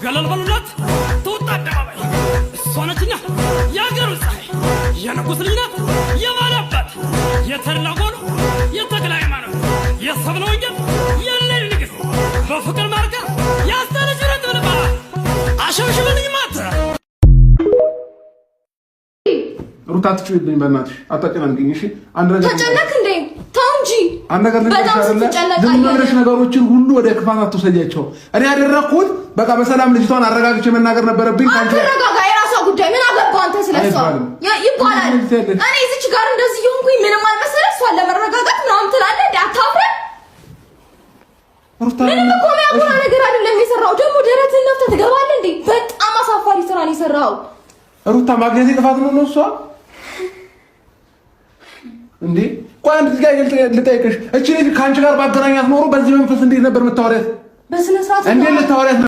ገለል በሉላት ትውጣ አደባባይ እሷ ነችና የአገሩ ፀሐይ የንጉሥ ልጅ ናት የባላባት የተላጎሉ የተክለ ሃይማኖት የሰብለ ወንጌል የሌሊ ንግሥት በፍቅር ማርካ ያስተነች ረት ብልባ አሸብሽብልኝ ማት ሩታ ትችልኝ በእናትሽ አታጨናንቅኝ። እሺ አንድ ነገር ተጨነቅ እንዴ ተው እንጂ አንድ ነገር ለምንድነው ነገሮችን ሁሉ ወደ ክፋት አትወሰጃቸው። እኔ ያደረኩት በቃ በሰላም ልጅቷን አረጋግጬ መናገር ነበረብኝ። ካንተ አረጋጋ የራሷ ጉዳይ ምን አገባው አንተ ስለሷ ይባላል። እኔ እዚች ጋር እንደዚህ ይሁንኩኝ ምንም አልመሰለህ። እሷን ለመረጋጋት ምናምን ትላለህ እንዴ አታፍረን? ሩታ ምንም እኮ የሚያኮራ ነገር አይደለም የሰራው። ደግሞ ደረትህን ነፍተህ ትገባለህ እንዴ? በጣም አሳፋሪ ስራ ነው የሰራው። ሩታ ማግኘት ጥፋት ነው እሷ እንዴ? ቆይ አንድ ጥያቄ ልጠይቅሽ። እቺ ልጅ ካንቺ ጋር ባገናኛት ኖሮ በዚህ መንፈስ እንዴት ነበር የምታወሪያት? በስነ ስርዓት እንዴት ልታወሪያት